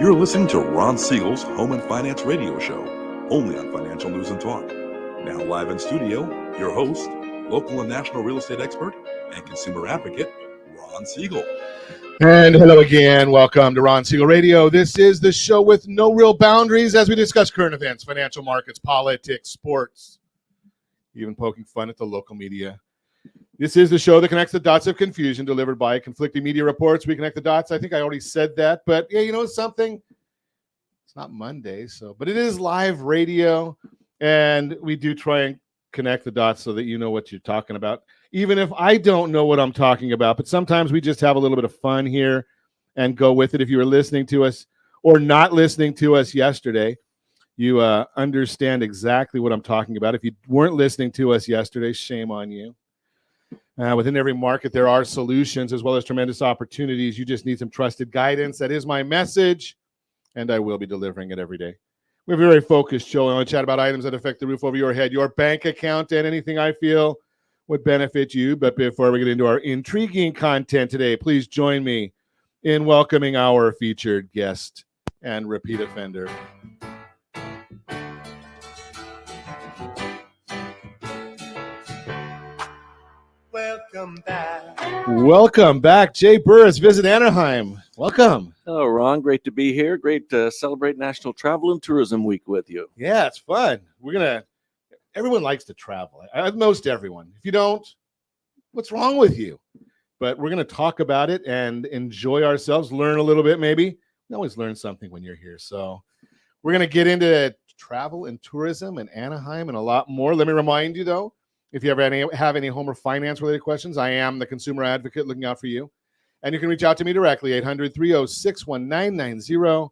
You're listening to Ron Siegel's Home and Finance Radio Show, only on Financial News and Talk. Now live in studio, your host, local and national real estate expert and consumer advocate, Ron Siegel. And hello again. Welcome to Ron Siegel Radio. This is the show with no real boundaries as we discuss current events, financial markets, politics, sports, even poking fun at the local media. This is the show that connects the dots of confusion delivered by conflicting media reports. We connect the dots. I think I already said that, but yeah, you know something? It's not Monday, but it is live radio, and we do try and connect the dots so that you know what you're talking about, even if I don't know what I'm talking about. But sometimes we just have a little bit of fun here and go with it. If you were listening to us or not listening to us yesterday, you understand exactly what I'm talking about. If you weren't listening to us yesterday, shame on you. Within every market, there are solutions as well as tremendous opportunities. You just need some trusted guidance. That is my message, and I will be delivering it every day. We have a very focused show. I want to chat about items that affect the roof over your head, your bank account, and anything I feel would benefit you. But before we get into our intriguing content today, please join me in welcoming our featured guest and repeat offender. Welcome back, Jay Burress, Visit Anaheim. Welcome. Hello, Ron. Great to be here. Great to celebrate National Travel and Tourism Week with you. Yeah, it's fun. Everyone likes to travel. Most everyone. If you don't, what's wrong with you? But we're going to talk about it and enjoy ourselves, learn a little bit maybe. You always learn something when you're here. So we're going to get into travel and tourism and Anaheim and a lot more. Let me remind you, though, if you ever have any home or finance-related questions, I am the consumer advocate looking out for you. And you can reach out to me directly, 800-306-1990,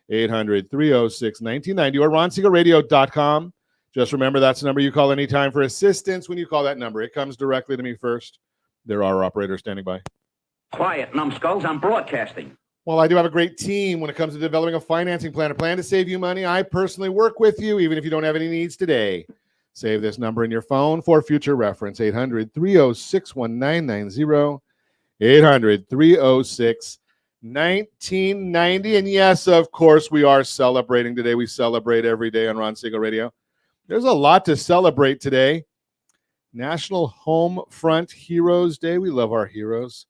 800-306-1990, or ronsiegelradio.com. Just remember that's the number you call anytime for assistance. When you call that number, it comes directly to me first. There are operators standing by. Quiet, numbskulls, I'm broadcasting. Well, I do have a great team when it comes to developing a financing plan, a plan to save you money. I personally work with you, even if you don't have any needs today. Save this number in your phone for future reference, 800-306-1990, 800-306-1990. And yes, of course, we are celebrating today. We celebrate every day on Ron Siegel Radio. There's a lot to celebrate today. National Home Front Heroes Day. We love our heroes.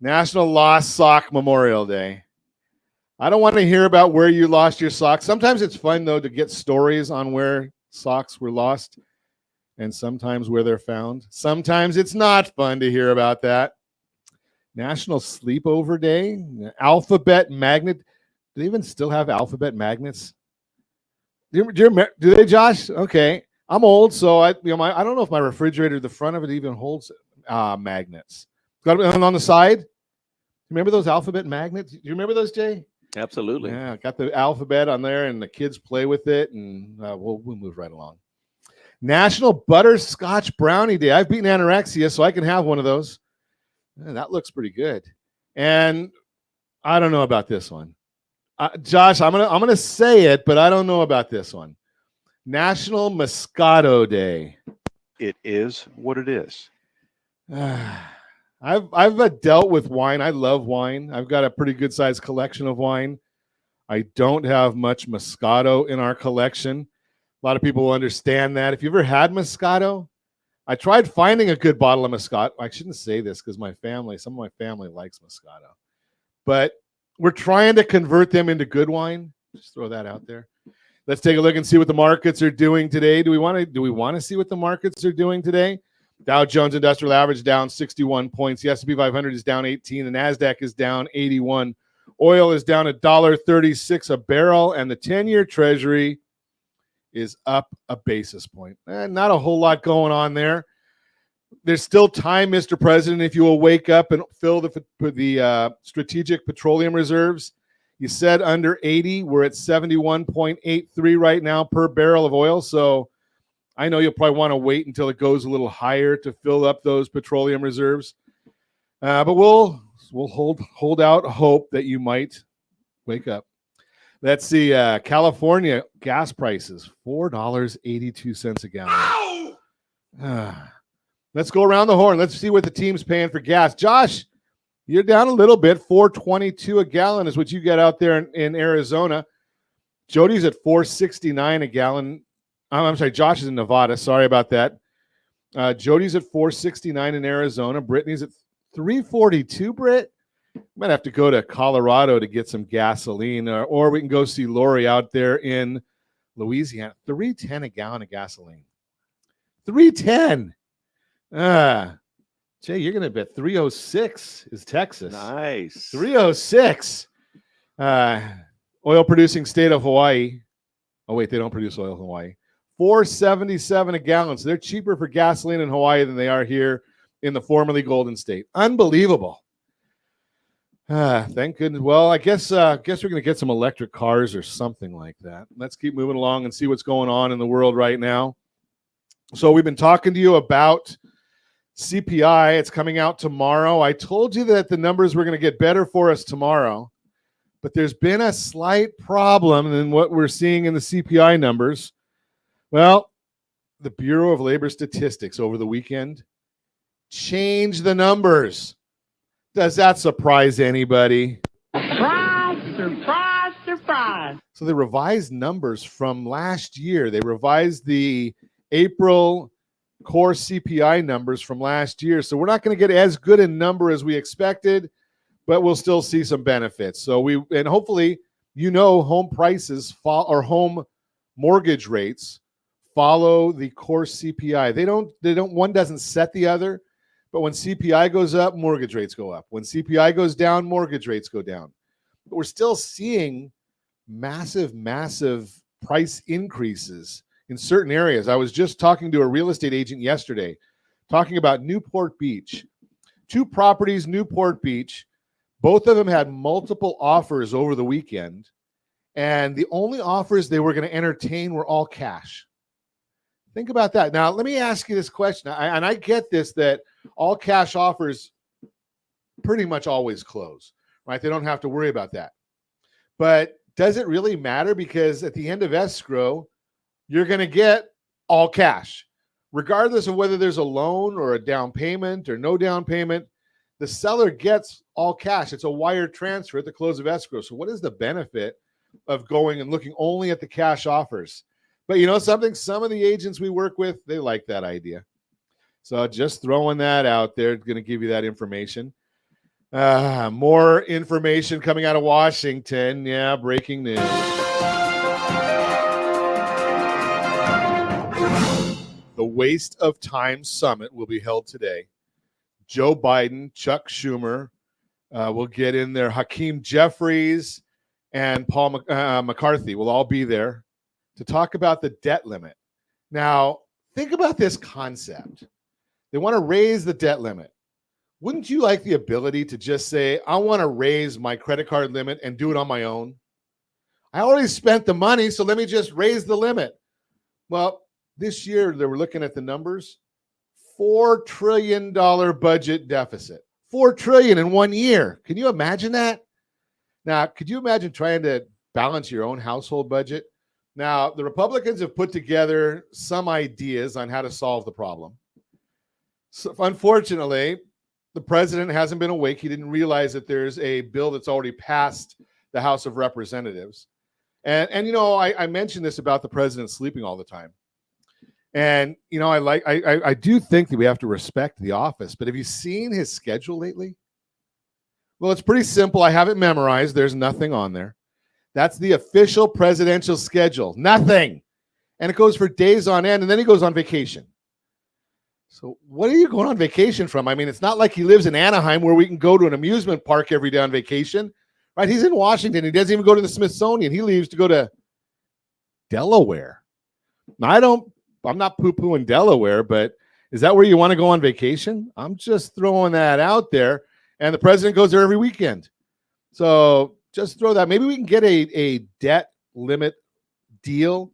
National Lost Sock Memorial Day. I don't want to hear about where you lost your socks. Sometimes it's fun, though, to get stories on where socks were lost and sometimes where they're found. Sometimes it's not fun to hear about that. National Sleepover Day. Alphabet Magnet. Do they even still have alphabet magnets? Do they, Josh? Okay. I'm old, so I don't know if my refrigerator, the front of it even holds magnets. Got it on the side. Remember those alphabet magnets? Do you remember those, Jay? Absolutely. Yeah, got the alphabet on there, and the kids play with it, and we'll move right along. National Butterscotch Brownie Day. I've beaten anorexia, so I can have one of those. That looks pretty good. And I don't know about this one. Josh, I'm gonna say it, but I don't know about this one. National Moscato Day. It is what it is. I've dealt with wine. I love wine. I've got a pretty good sized collection of wine. I don't have much Moscato in our collection. A lot of people will understand that. If you've ever had Moscato, I tried finding a good bottle of Moscato. I shouldn't say this because some of my family likes Moscato. But we're trying to convert them into good wine. Just throw that out there. Let's take a look and see what the markets are doing today. Do we want to see what the markets are doing today? Dow Jones Industrial Average down 61 points. The S&P 500 is down 18. The NASDAQ is down 81. Oil is down $1.36 a barrel, and the 10-year Treasury is up a basis point. Not a whole lot going on there. There's still time, Mr. President, if you will wake up and fill the strategic petroleum reserves. You said under 80. We're at 71.83 right now per barrel of oil, so I know you'll probably want to wait until it goes a little higher to fill up those petroleum reserves. But we'll hold out hope that you might wake up. Let's see. California gas prices, $4.82 a gallon. Let's go around the horn. Let's see what the team's paying for gas. Josh, You're down a little bit. $4.22 a gallon is what you get out there in Arizona. Jody's at $4.69 a gallon. I'm sorry, Josh is in Nevada. Sorry about that. Jody's at $4.69 in Arizona. Brittany's at $3.42. Britt, might have to go to Colorado to get some gasoline, or we can go see Lori out there in Louisiana. $3.10 a gallon of gasoline. $3.10. Jay, you're going to bet $3.06 is Texas. Nice. $3.06. Oil producing state of Hawaii. Oh, wait, they don't produce oil in Hawaii. $4.77 a gallon. So they're cheaper for gasoline in Hawaii than they are here in the formerly Golden State. Unbelievable. Thank goodness. Well, I guess we're going to get some electric cars or something like that. Let's keep moving along and see what's going on in the world right now. So we've been talking to you about CPI. It's coming out tomorrow. I told you that the numbers were going to get better for us tomorrow, but there's been a slight problem in what we're seeing in the CPI numbers. Well, the Bureau of Labor Statistics over the weekend changed the numbers. Does that surprise anybody? Surprise, surprise, surprise. So they revised numbers from last year. They revised the April core CPI numbers from last year. So we're not going to get as good a number as we expected, but we'll still see some benefits. So and hopefully, home prices or home mortgage rates follow the core CPI. They don't, one doesn't set the other, but when CPI goes up, mortgage rates go up. When CPI goes down, mortgage rates go down. But we're still seeing massive price increases in certain areas. I was just talking to a real estate agent yesterday, talking about Newport Beach. 2 properties, Newport Beach. Both of them had multiple offers over the weekend, and the only offers they were going to entertain were all cash. Think about that. Now, let me ask you this question, and I get this, that all cash offers pretty much always close, right? They don't have to worry about that. But does it really matter? Because at the end of escrow, you're going to get all cash. Regardless of whether there's a loan or a down payment or no down payment, the seller gets all cash. It's a wire transfer at the close of escrow. So what is the benefit of going and looking only at the cash offers? But something, some of the agents we work with, they like that idea. So just throwing that out there, going to give you that information. More information coming out of Washington. Yeah, breaking news. The Waste of Time Summit will be held today. Joe Biden, Chuck Schumer will get in there. Hakeem Jeffries and Paul McCarthy will all be there to talk about the debt limit. Now, think about this concept. They want to raise the debt limit. Wouldn't you like the ability to just say, I want to raise my credit card limit and do it on my own? I already spent the money, so let me just raise the limit. Well, this year, they were looking at the numbers, $4 trillion budget deficit. $4 trillion in 1 year. Can you imagine that? Now, could you imagine trying to balance your own household budget? Now, the Republicans have put together some ideas on how to solve the problem. So, unfortunately, the president hasn't been awake. He didn't realize that there's a bill that's already passed the House of Representatives. And I mentioned this about the president sleeping all the time. And, I do think that we have to respect the office. But have you seen his schedule lately? Well, it's pretty simple. I have it memorized. There's nothing on there. That's the official presidential schedule. Nothing. And it goes for days on end, and then he goes on vacation. So what are you going on vacation from? I mean, it's not like he lives in Anaheim where we can go to an amusement park every day on vacation, right? He's in Washington. He doesn't even go to the Smithsonian. He leaves to go to Delaware. Now, I'm not poo-pooing Delaware, but is that where you want to go on vacation? I'm just throwing that out there. And the president goes there every weekend. So just throw that. Maybe we can get a debt limit deal,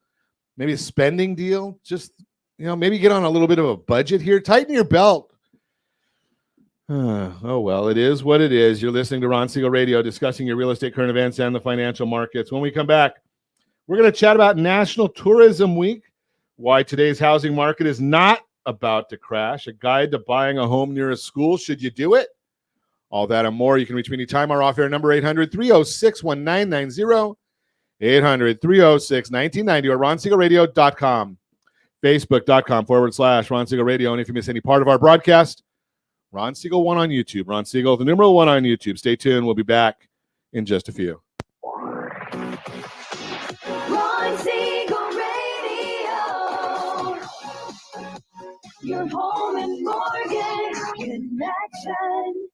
maybe a spending deal. Just, maybe get on a little bit of a budget here. Tighten your belt. Oh, well, it is what it is. You're listening to Ron Siegel Radio, discussing your real estate current events and the financial markets. When we come back, we're going to chat about National Tourism Week, why today's housing market is not about to crash, a guide to buying a home near a school. Should you do it? All that and more. You can reach me anytime. Our off-air number, 800-306-1990, 800-306-1990, or ronsiegelradio.com, facebook.com/Ron Siegel Radio. And if you miss any part of our broadcast, Ron Siegel 1 on YouTube. Ron Siegel, the numeral 1 on YouTube. Stay tuned. We'll be back in just a few. Ron Siegel Radio, your home and mortgage connection.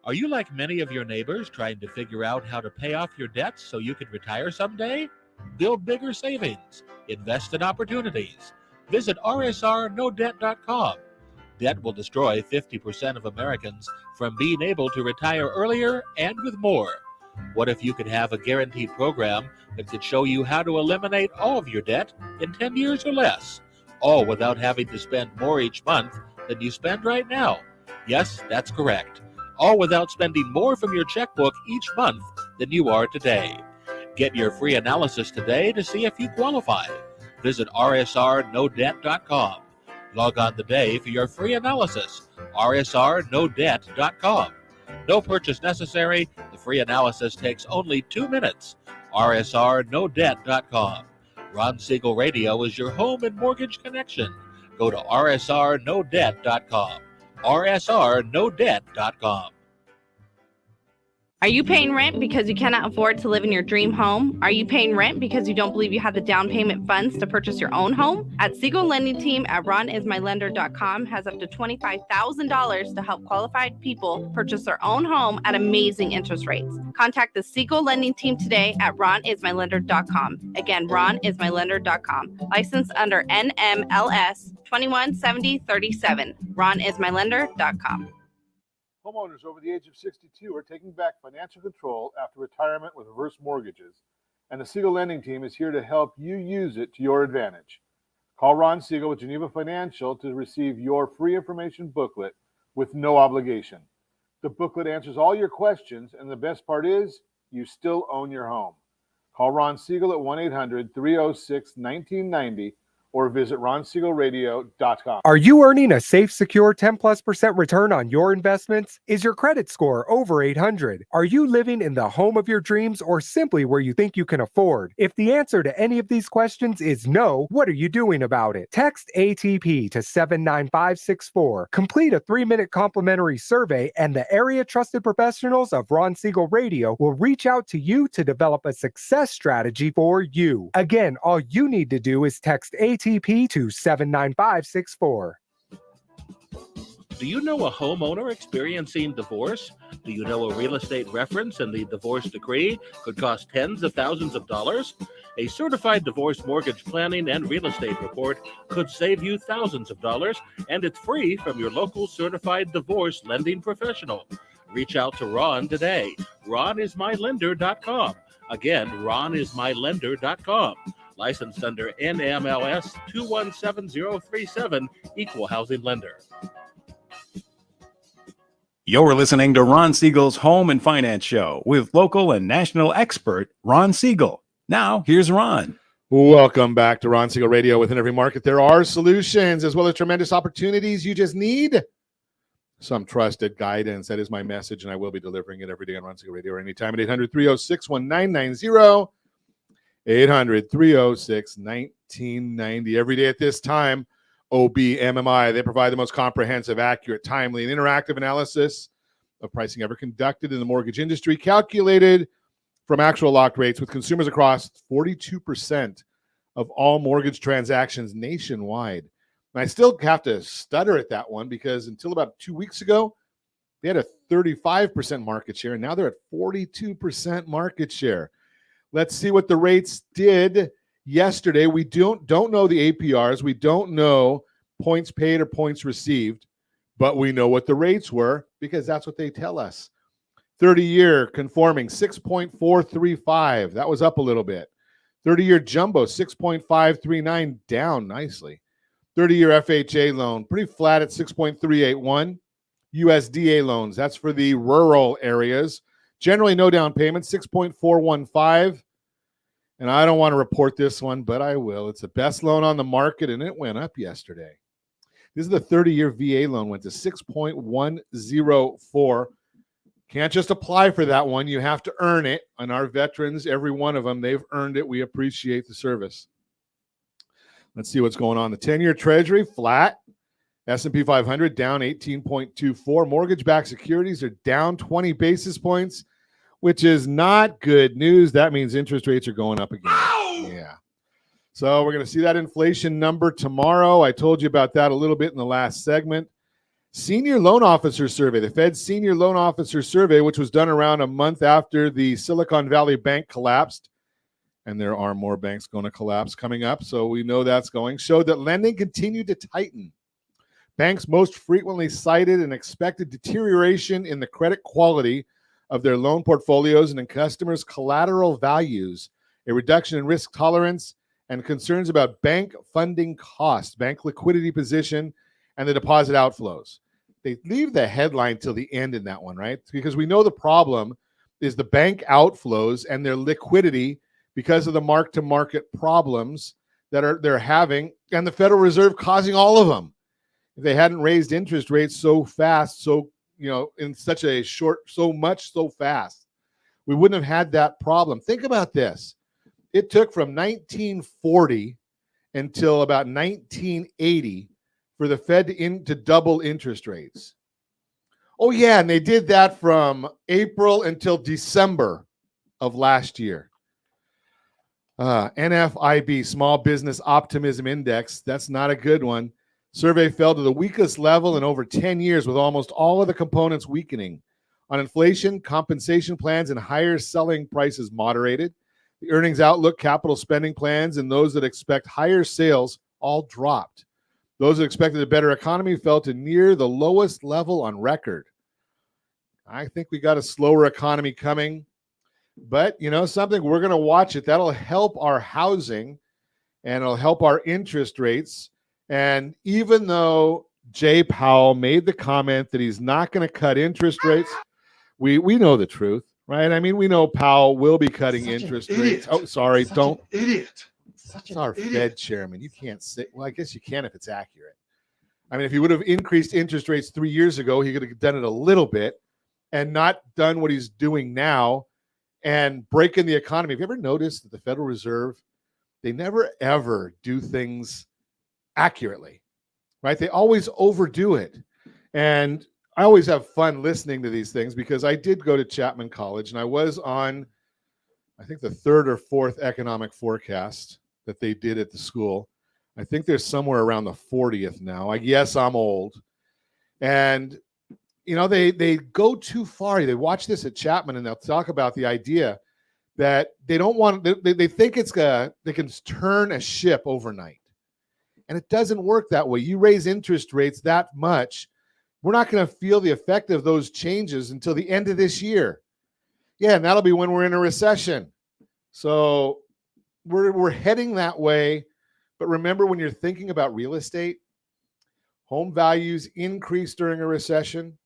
Are you like many of your neighbors trying to figure out how to pay off your debts so you can retire someday? Build bigger savings. Invest in opportunities. Visit rsrnodebt.com. Debt will destroy 50% of Americans from being able to retire earlier and with more. What if you could have a guaranteed program that could show you how to eliminate all of your debt in 10 years or less, all without having to spend more each month than you spend right now? Yes, that's correct. All without spending more from your checkbook each month than you are today. Get your free analysis today to see if you qualify. Visit rsrnodebt.com. Log on today for your free analysis, rsrnodebt.com. No purchase necessary. The free analysis takes only 2 minutes. rsrnodebt.com. Ron Siegel Radio is your home and mortgage connection. Go to rsrnodebt.com. rsrnodebt.com. Are you paying rent because you cannot afford to live in your dream home? Are you paying rent because you don't believe you have the down payment funds to purchase your own home? At Siegel Lending Team at ronismylender.com has up to $25,000 to help qualified people purchase their own home at amazing interest rates. Contact the Siegel Lending Team today at ronismylender.com. Again, ronismylender.com. Licensed under NMLS 217037. ronismylender.com. Homeowners over the age of 62 are taking back financial control after retirement with reverse mortgages, and the Siegel Lending Team is here to help you use it to your advantage. Call Ron Siegel with Geneva Financial to receive your free information booklet with no obligation. The booklet answers all your questions, and the best part is you still own your home. Call Ron Siegel at 1-800-306-1990 or visit ronsiegelradio.com. Are you earning a safe, secure 10+% return on your investments? Is your credit score over 800? Are you living in the home of your dreams or simply where you think you can afford? If the answer to any of these questions is no, what are you doing about it? Text ATP to 79564. Complete a 3-minute complimentary survey, and the area trusted professionals of Ron Siegel Radio will reach out to you to develop a success strategy for you. Again, all you need to do is text ATP to 79564. Do you know a homeowner experiencing divorce? Do you know a real estate reference and the divorce decree could cost tens of thousands of dollars? A certified divorce mortgage planning and real estate report could save you thousands of dollars, and it's free from your local certified divorce lending professional. Reach out to Ron today. ronismylender.com. Again, ronismylender.com. Licensed under NMLS 217037, Equal Housing Lender. You're listening to Ron Siegel's Home and Finance Show with local and national expert Ron Siegel. Now, here's Ron. Welcome back to Ron Siegel Radio. Within every market, there are solutions as well as tremendous opportunities. You just need some trusted guidance. That is my message, and I will be delivering it every day on Ron Siegel Radio or anytime at 800-306-1990. 800-306-1990. Every day at this time, OBMMI, they provide the most comprehensive, accurate, timely, and interactive analysis of pricing ever conducted in the mortgage industry, calculated from actual locked rates with consumers across 42% of all mortgage transactions nationwide. And I still have to stutter at that one because until about 2 weeks ago, they had a 35% market share, and now they're at 42% market share. Let's see what the rates did yesterday. We don't know the APRs. We don't know points paid or points received, but we know what the rates were because that's what they tell us. 30-year conforming, 6.435. That was up a little bit. 30-year jumbo, 6.539, down nicely. 30-year FHA loan, pretty flat at 6.381. USDA loans, that's for the rural areas. Generally, no down payment, 6.415. And I don't want to report this one, but I will. It's the best loan on the market, and it went up yesterday. This is the 30-year VA loan, went to 6.104. Can't just apply for that one. You have to earn it. And our veterans, every one of them, they've earned it. We appreciate the service. Let's see what's going on. The 10-year Treasury, flat. S&P 500 down 18.24. Mortgage-backed securities are down 20 basis points, which is not good news. That means interest rates are going up again. Yeah. So we're going to see that inflation number tomorrow. I told you about that a little bit in the last segment. Senior Loan Officer Survey, the Fed's Senior Loan Officer Survey, which was done around a month after the Silicon Valley Bank collapsed, and there are more banks going to collapse coming up, so we know that's going, showed that lending continued to tighten. Banks most frequently cited an expected deterioration in the credit quality of their loan portfolios and in customers' collateral values, a reduction in risk tolerance, and concerns about bank funding costs, bank liquidity position, and the deposit outflows. They leave the headline till the end in that one, right? Because we know the problem is the bank outflows and their liquidity because of the mark-to-market problems that they're having, and the Federal Reserve causing all of them. If they hadn't raised interest rates so fast, in such a short, so fast, we wouldn't have had that problem. Think about this. It took from 1940 until about 1980 for the Fed to double interest rates. Oh, yeah, and they did that from April until December of last year. NFIB, Small Business Optimism Index, that's not a good one. Survey fell to the weakest level in over 10 years, with almost all of the components weakening. On inflation, compensation plans and higher selling prices moderated. The earnings outlook, capital spending plans, and those that expect higher sales all dropped. Those that expected a better economy fell to near the lowest level on record. I think we got a slower economy coming, but something, we're going to watch it. That'll help our housing and it'll help our interest rates. And even though Jay Powell made the comment that he's not going to cut interest rates, we know the truth, right? I mean, we know Powell will be cutting interest rates. Oh, sorry, don't. Idiot. It's our Fed chairman. You can't say, well, I guess you can if it's accurate. I mean, if he would have increased interest rates 3 years ago, he could have done it a little bit and not done what he's doing now and breaking the economy. Have you ever noticed that the Federal Reserve, they never, ever do things accurately, right? They always overdo it. And I always have fun listening to these things because I did go to Chapman College and I was on, I think, the 3rd or 4th economic forecast that they did at the school. I think there's somewhere around the 40th now. I guess I'm old. And, they go too far. They watch this at Chapman and they'll talk about the idea that they don't want, they think they can turn a ship overnight. And it doesn't work that way. You raise interest rates that much, we're not going to feel the effect of those changes until the end of this year. Yeah, and that'll be when we're in a recession. So we're heading that way. But remember, when you're thinking about real estate, home values increase during a recession.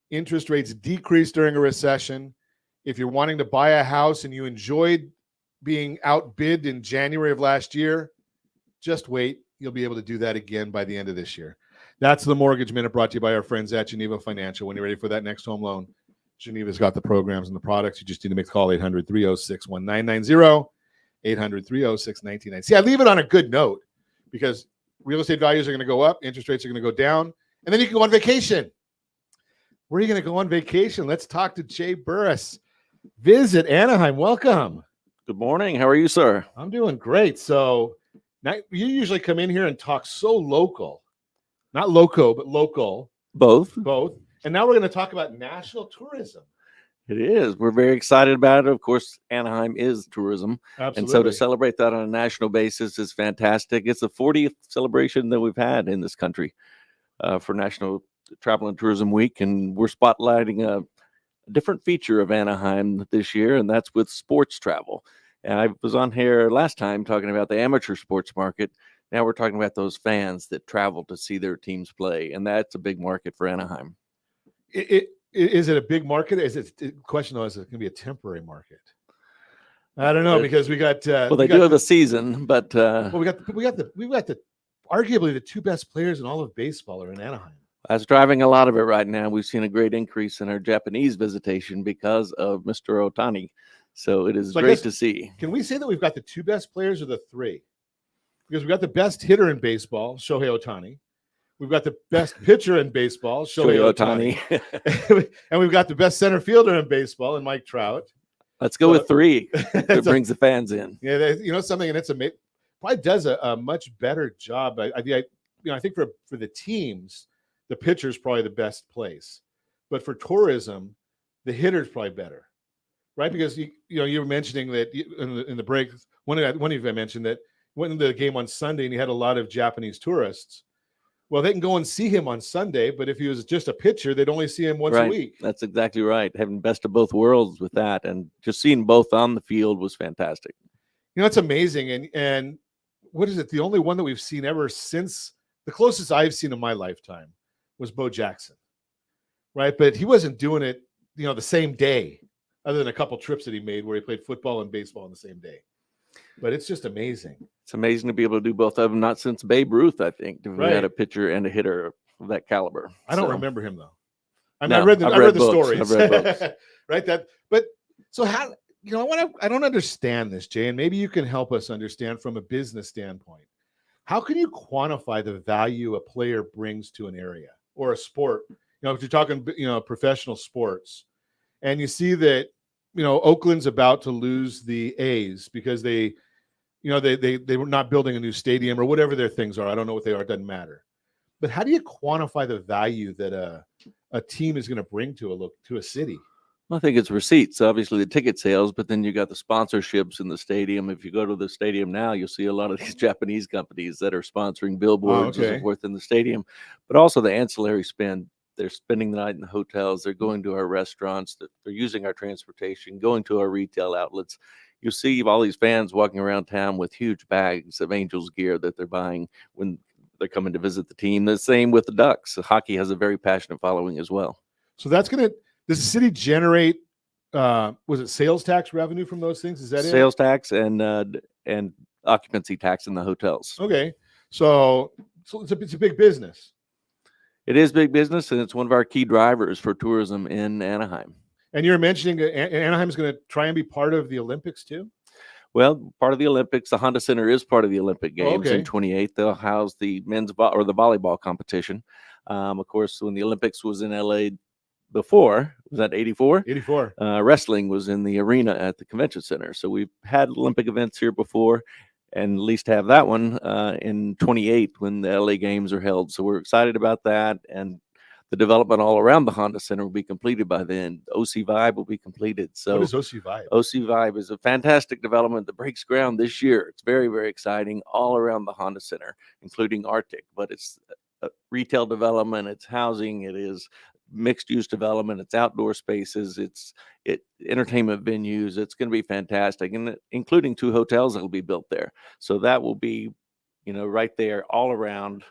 Interest rates decrease during a recession. If you're wanting to buy a house and you enjoyed being outbid in January of last year, just wait. You'll be able to do that again by the end of this year. That's the Mortgage Minute, brought to you by our friends at Geneva Financial. When you're ready for that next home loan, Geneva's got the programs and the products. You just need to make a call, 800-306-1990, 800-306-1990. See, I leave it on a good note because real estate values are going to go up, interest rates are going to go down, and then you can go on vacation. Where are you going to go on vacation? Let's talk to Jay Burress. Visit Anaheim. Welcome. Good morning. How are you, sir? I'm doing great. So now you usually come in here and talk so local. Not loco, but local. Both. And now we're going to talk about national tourism. It is. We're very excited about it. Of course, Anaheim is tourism. Absolutely. And so to celebrate that on a national basis is fantastic. It's the 40th celebration that we've had in this country for National Travel and Tourism Week. And we're spotlighting a different feature of Anaheim this year, and that's with sports travel. And I was on here last time talking about the amateur sports market. Now we're talking about those fans that travel to see their teams play, and that's a big market for Anaheim. Is it a big market? Is it the question though? Is it going to be a temporary market? I don't know because we got. They do have a season, but we got the arguably the two best players in all of baseball are in Anaheim. I was driving a lot of it right now. We've seen a great increase in our Japanese visitation because of Mr. Otani. So it is So I great guess- to see. Can we say that we've got the two best players or the three? Because we've got the best hitter in baseball, Shohei Ohtani. We've got the best pitcher in baseball, Shohei Ohtani. And we've got the best center fielder in baseball, and Mike Trout. Let's go with three. It brings the fans in. Yeah, you know something, and it's amazing. Probably does a much better job. I think for the teams, the pitcher is probably the best place, but for tourism, the hitter is probably better, right? Because you were mentioning that in the break, one of you mentioned that went into the game on Sunday and he had a lot of Japanese tourists. Well, they can go and see him on Sunday, but if he was just a pitcher, they'd only see him once a week. That's exactly right. Having best of both worlds with that, and just seeing both on the field was fantastic. You know, it's amazing. And what is it? The only one that we've seen ever since, the closest I've seen in my lifetime was Bo Jackson, right? But he wasn't doing it, the same day, other than a couple trips that he made where he played football and baseball on the same day. But it's just amazing. It's amazing to be able to do both of them. Not since Babe Ruth, I think, to have had a pitcher and a hitter of that caliber. I don't remember him though. I No, read the books. stories. I've read books. Right. So how, I don't understand this, Jay, and maybe you can help us understand from a business standpoint. How can you quantify the value a player brings to an area or a sport? If you're talking, professional sports, and you see that, Oakland's about to lose the A's because they were not building a new stadium or whatever their things are. I don't know what they are. It doesn't matter. But how do you quantify the value that a team is going to bring to a city? I think it's receipts, obviously the ticket sales, but then you got the sponsorships in the stadium. If you go to the stadium now, you'll see a lot of these Japanese companies that are sponsoring billboards and so forth in the stadium, but also the ancillary spend. They're spending the night in the hotels. They're going to our restaurants. They're using our transportation, going to our retail outlets. You see all these fans walking around town with huge bags of Angels gear that they're buying when they're coming to visit the team. The same with the Ducks. Hockey has a very passionate following as well. So does the city generate, was it sales tax revenue from those things? Is that sales tax and occupancy tax in the hotels? Okay. So it's a big business. It is big business, and it's one of our key drivers for tourism in Anaheim. And you're mentioning Anaheim's going to try and be part of the Olympics too? Well, part of the Olympics, the Honda Center is part of the Olympic Games in 28. They'll house the the volleyball competition. Of course, when the Olympics was in LA before, was that 84? 84. Wrestling was in the arena at the convention center. So we've had Olympic events here before, and at least have that one in 28 when the LA Games are held. So we're excited about that, and the development all around the Honda Center will be completed by then. OC Vibe will be completed. So what is OC Vibe? OC Vibe is a fantastic development that breaks ground this year. It's very, very exciting all around the Honda Center, including Arctic, but it's retail development, it's housing, it is mixed use development, it's outdoor spaces, it's entertainment venues. It's going to be fantastic, and including 2 hotels that will be built there. So that will be, right there all around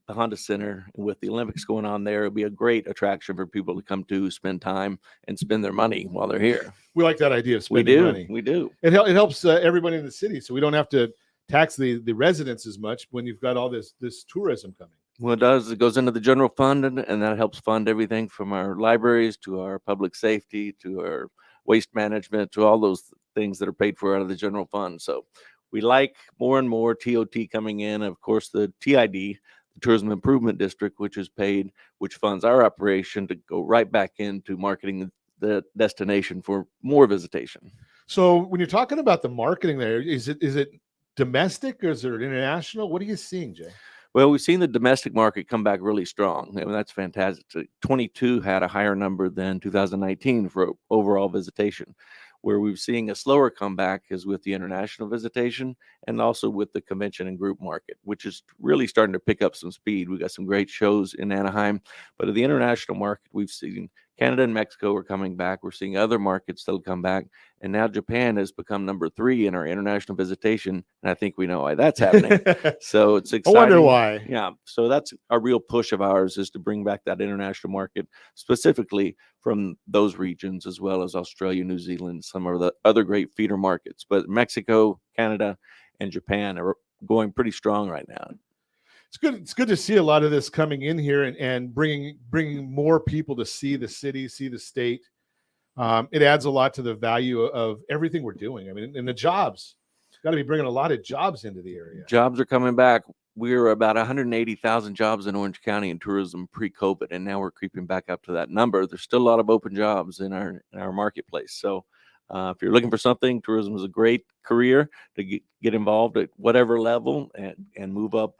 the Honda Center. With the Olympics going on there, it'll be a great attraction for people to come to spend time and spend their money while they're here. We like that idea of spending money. We do. It helps everybody in the city, so we don't have to tax the residents as much when you've got all this tourism coming. Well, it does. It goes into the general fund, and that helps fund everything from our libraries to our public safety to our waste management to all those things that are paid for out of the general fund. So we like more and more TOT coming in. Of course, the TID, the Tourism Improvement District, which funds our operation to go right back into marketing the destination for more visitation. So when you're talking about the marketing there, is it domestic or is it international? What are you seeing, Jay? Well, we've seen the domestic market come back really strong. I mean, that's fantastic. 22 had a higher number than 2019 for overall visitation. Where we're seeing a slower comeback is with the international visitation and also with the convention and group market, which is really starting to pick up some speed. We got some great shows in Anaheim, but at the international market, we've seen Canada and Mexico are coming back. We're seeing other markets that'll come back. And now Japan has become number 3 in our international visitation. And I think we know why that's happening. So it's exciting. I wonder why. Yeah. So that's a real push of ours, is to bring back that international market, specifically from those regions, as well as Australia, New Zealand, some of the other great feeder markets. But Mexico, Canada, and Japan are going pretty strong right now. It's good to see a lot of this coming in here and bringing more people to see the city, see the state. It adds a lot to the value of everything we're doing. I mean, and the jobs, got to be bringing a lot of jobs into the area. Jobs are coming back. We were about 180,000 jobs in Orange County in tourism pre-COVID, and now we're creeping back up to that number. There's still a lot of open jobs in our marketplace. So if you're looking for something, tourism is a great career to get involved at whatever level and move up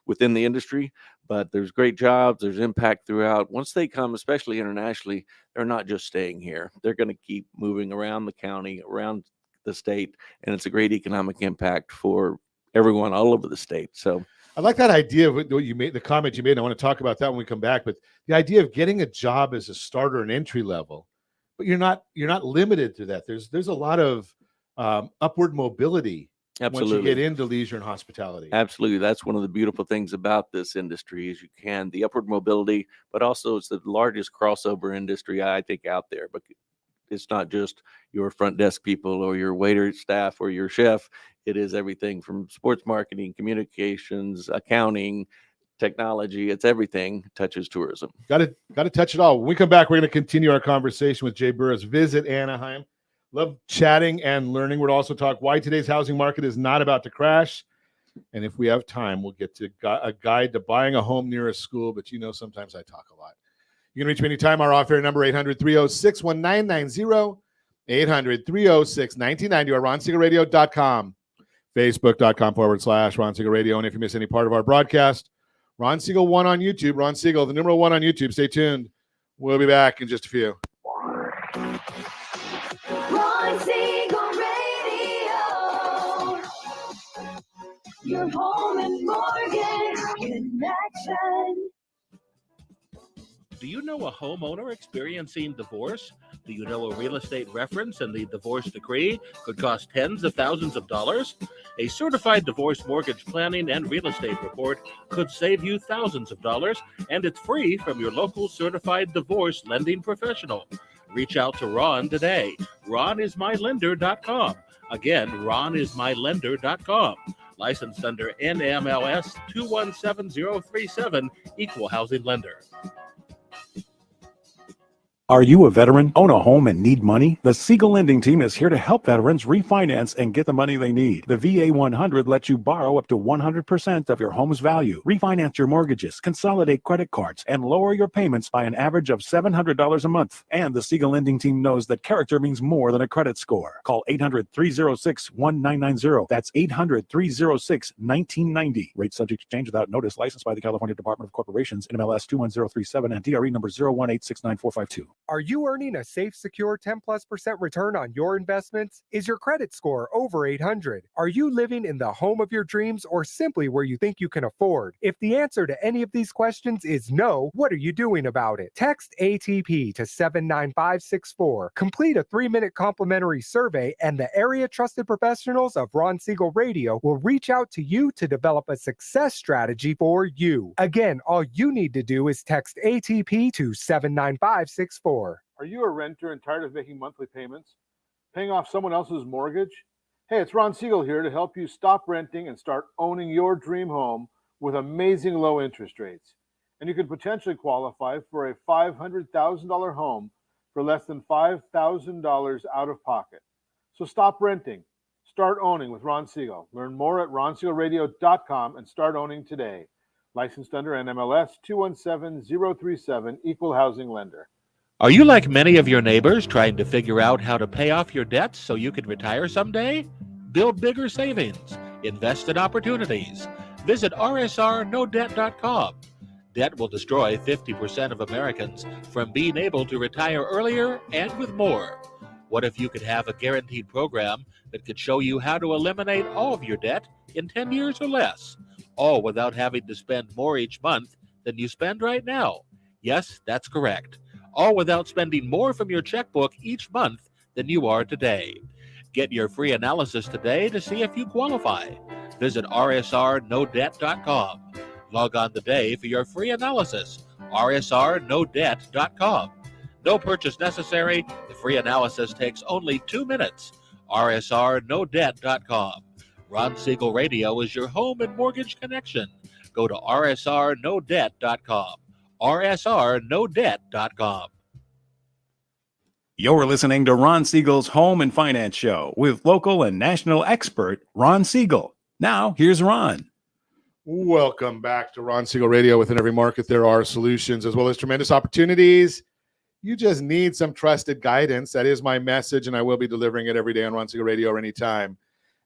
within the industry. But there's great jobs. There's impact throughout. Once they come, especially internationally, they're not just staying here. They're going to keep moving around the county, around the state, and it's a great economic impact for everyone all over the state. So I like that idea of what you made, the comment you made. I want to talk about that when we come back. But the idea of getting a job as a starter and entry level, but you're not limited to that. There's a lot of upward mobility. Absolutely. Once you get into leisure and hospitality. Absolutely. That's one of the beautiful things about this industry is the upward mobility, but also it's the largest crossover industry, I think, out there. But it's not just your front desk people or your waiter staff or your chef. It is everything from sports marketing, communications, accounting, technology. It's everything touches tourism. Got to touch it all. When we come back, we're going to continue our conversation with Jay Burress. Visit Anaheim. Love chatting and learning. We'll also talk why today's housing market is not about to crash. And if we have time, we'll get to a guide to buying a home near a school. But sometimes I talk a lot. You can reach me anytime. Our off-air number, 800-306-1990, 800-306-1990, or RonSiegelRadio.com, Facebook.com/Ron Siegel Radio. And if you miss any part of our broadcast, Ron Siegel 1 on YouTube, Ron Siegel, the number 1 on YouTube. Stay tuned. We'll be back in just a few. Ron Siegel Radio, your home and mortgage connection. Do you know a homeowner experiencing divorce? Do you know a real estate reference and the divorce decree could cost tens of thousands of dollars? A certified divorce mortgage planning and real estate report could save you thousands of dollars, and it's free from your local certified divorce lending professional. Reach out to Ron today. RonIsMyLender.com. Again, RonIsMyLender.com. Licensed under NMLS 217037, Equal Housing Lender. Are you a veteran, own a home, and need money? The Siegel Lending Team is here to help veterans refinance and get the money they need. The VA 100 lets you borrow up to 100% of your home's value, refinance your mortgages, consolidate credit cards, and lower your payments by an average of $700 a month. And the Siegel Lending Team knows that character means more than a credit score. Call 800-306-1990. That's 800-306-1990. Rate subject to change without notice. Licensed by the California Department of Corporations, NMLS 21037, and DRE number 018694452. Are you earning a safe, secure 10+% return on your investments? Is your credit score over 800? Are you living in the home of your dreams or simply where you think you can afford? If the answer to any of these questions is no, what are you doing about it? Text ATP to 79564. Complete a 3-minute complimentary survey, and the area trusted professionals of Ron Siegel Radio will reach out to you to develop a success strategy for you. Again, all you need to do is text ATP to 79564. Are you a renter and tired of making monthly payments? Paying off someone else's mortgage? Hey, it's Ron Siegel here to help you stop renting and start owning your dream home with amazing low interest rates. And you could potentially qualify for a $500,000 home for less than $5,000 out of pocket. So stop renting. Start owning with Ron Siegel. Learn more at RonSiegelRadio.com and start owning today. Licensed under NMLS 217037, Equal Housing Lender. Are you like many of your neighbors trying to figure out how to pay off your debts so you can retire someday? Build bigger savings. Invest in opportunities. Visit rsrnodebt.com. Debt will destroy 50% of Americans from being able to retire earlier and with more. What if you could have a guaranteed program that could show you how to eliminate all of your debt in 10 years or less, all without having to spend more each month than you spend right now? Yes, that's correct. All without spending more from your checkbook each month than you are today. Get your free analysis today to see if you qualify. Visit rsrnodebt.com. Log on today for your free analysis. rsrnodebt.com. No purchase necessary. The free analysis takes only 2 minutes. rsrnodebt.com. Ron Siegel Radio is your home and mortgage connection. Go to rsrnodebt.com. rsrnodebt.com. You're listening to Ron Siegel's Home and Finance Show with local and national expert Ron Siegel. Now, here's Ron. Welcome back to Ron Siegel Radio. Within every market, there are solutions as well as tremendous opportunities. You just need some trusted guidance. That is my message, and I will be delivering it every day on Ron Siegel Radio or anytime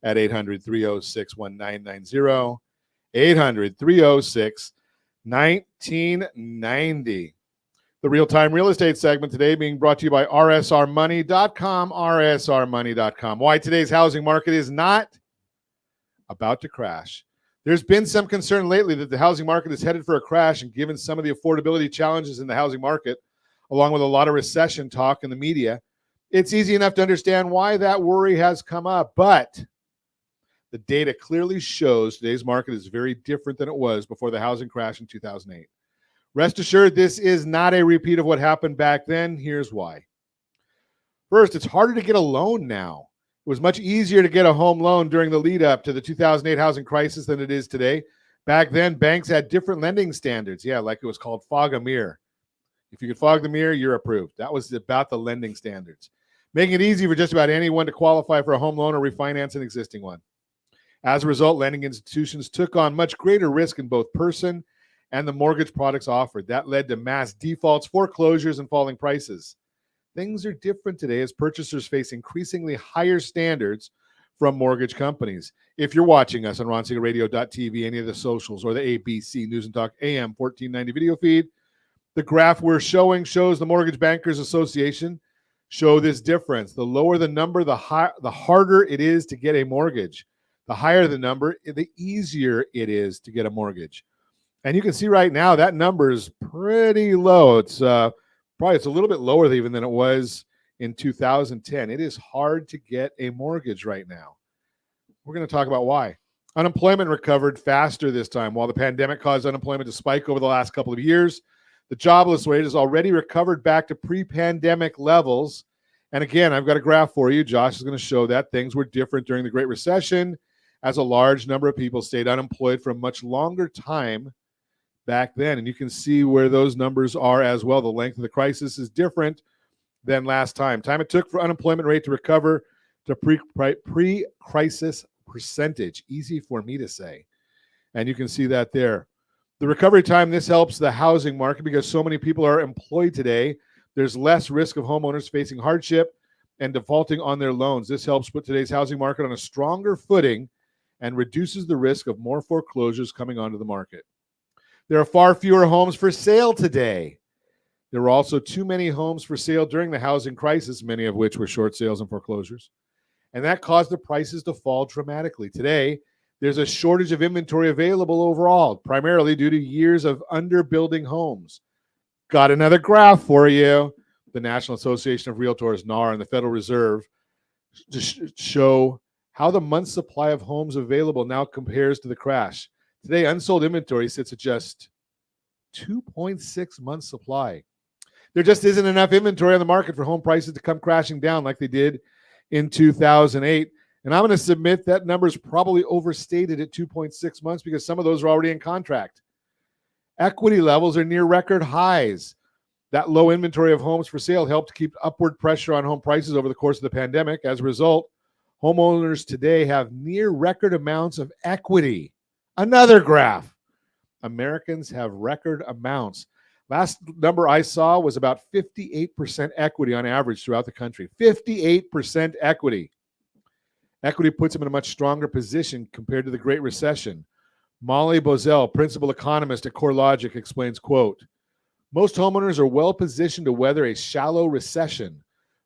at 800-306-1990, 800-306-1990. The real-time real estate segment today being brought to you by rsrmoney.com, rsrmoney.com. Why today's housing market is not about to crash. There's been some concern lately that the housing market is headed for a crash, and given some of the affordability challenges in the housing market, along with a lot of recession talk in the media, it's easy enough to understand why that worry has come up. But the data clearly shows today's market is very different than it was before the housing crash in 2008. Rest assured, this is not a repeat of what happened back then. Here's why. First, it's harder to get a loan now. It was much easier to get a home loan during the lead up to the 2008 housing crisis than it is today. Back then, banks had different lending standards. Yeah, like it was called fog a mirror. If you could fog the mirror, you're approved. That was about the lending standards, making it easy for just about anyone to qualify for a home loan or refinance an existing one. As a result, lending institutions took on much greater risk in both person and the mortgage products offered. That led to mass defaults, foreclosures, and falling prices. Things are different today as purchasers face increasingly higher standards from mortgage companies. If you're watching us on RonSiegelRadio.tv, any of the socials, or the ABC News and Talk AM 1490 video feed, the graph we're showing shows the Mortgage Bankers Association show this difference. The lower the number, the harder it is to get a mortgage. The higher the number, the easier it is to get a mortgage. And you can see right now that number is pretty low. It's probably it's a little bit lower even than it was in 2010. It is hard to get a mortgage right now. We're going to talk about why. Unemployment recovered faster this time. While the pandemic caused unemployment to spike over the last couple of years, the jobless rate has already recovered back to pre-pandemic levels. And again, I've got a graph for you. Josh is going to show that things were different during the Great Recession, as a large number of people stayed unemployed for a much longer time back then. And you can see where those numbers are as well. The length of the crisis is different than last time. Time it took for unemployment rate to recover to pre-crisis percentage. Easy for me to say. And you can see that there. The recovery time, this helps the housing market because so many people are employed today. There's less risk of homeowners facing hardship and defaulting on their loans. This helps put today's housing market on a stronger footing and reduces the risk of more foreclosures coming onto the market. There are far fewer homes for sale today. There were also too many homes for sale during the housing crisis, many of which were short sales and foreclosures. And that caused the prices to fall dramatically. Today, there's a shortage of inventory available overall, primarily due to years of underbuilding homes. Got another graph for you. The National Association of Realtors, NAR, and the Federal Reserve to show how the month's supply of homes available now compares to the crash. Today, unsold inventory sits at just 2.6 months supply. There just isn't enough inventory on the market for home prices to come crashing down like they did in 2008. And I'm going to submit that number is probably overstated at 2.6 months because some of those are already in contract. Equity levels are near record highs. That low inventory of homes for sale helped keep upward pressure on home prices over the course of the pandemic. As a result, homeowners today have near record amounts of equity. Another graph. Americans have record amounts. Last number I saw was about 58% equity on average throughout the country. 58% equity. Equity puts them in a much stronger position compared to the Great Recession. Molly Bozell, principal economist at CoreLogic, explains, quote, most homeowners are well positioned to weather a shallow recession.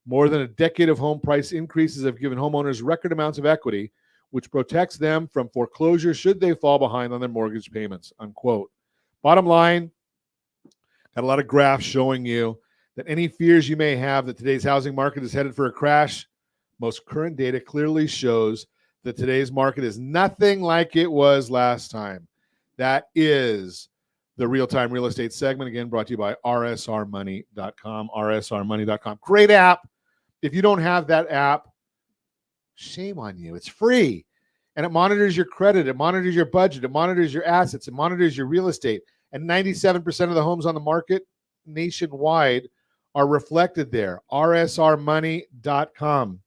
More than a decade of home price increases have given homeowners record amounts of equity, which protects them from foreclosure should they fall behind on their mortgage payments, unquote. Bottom line, got a lot of graphs showing you that any fears you may have that today's housing market is headed for a crash, most current data clearly shows that today's market is nothing like it was last time. That is the real-time real estate segment, again, brought to you by rsrmoney.com, rsrmoney.com. Great app. If you don't have that app, shame on you. It's free. and it monitors your credit, it monitors your budget, it monitors your assets, it monitors your real estate. And 97% of the homes on the market nationwide are reflected there. rsrmoney.com.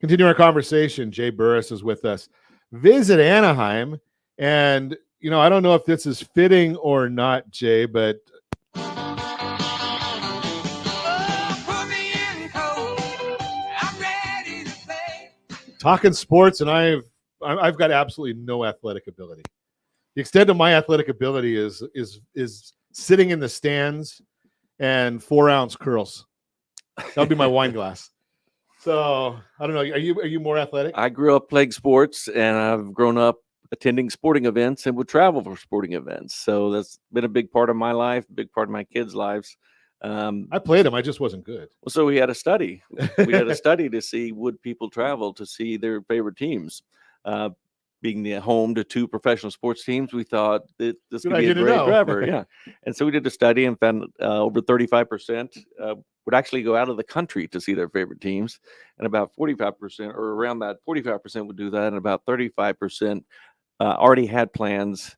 Continue our conversation. Jay Burress is with us. Visit Anaheim. And, I don't know if this is fitting or not, Jay, but talking sports, and I've got absolutely no athletic ability. The extent of my athletic ability is sitting in the stands and 4-ounce curls. That would be my wine glass. So I don't know. Are you more athletic? I grew up playing sports, and I've grown up attending sporting events and would travel for sporting events. So that's been a big part of my life, a big part of my kids' lives. I played them. I just wasn't good. So we had a study. We had a study to see would people travel to see their favorite teams. Being the home to 2 professional sports teams, we thought that this could be a great driver. Yeah. And so we did a study and found over 35% would actually go out of the country to see their favorite teams. And about 45%, or around that 45% would do that. And about 35% already had plans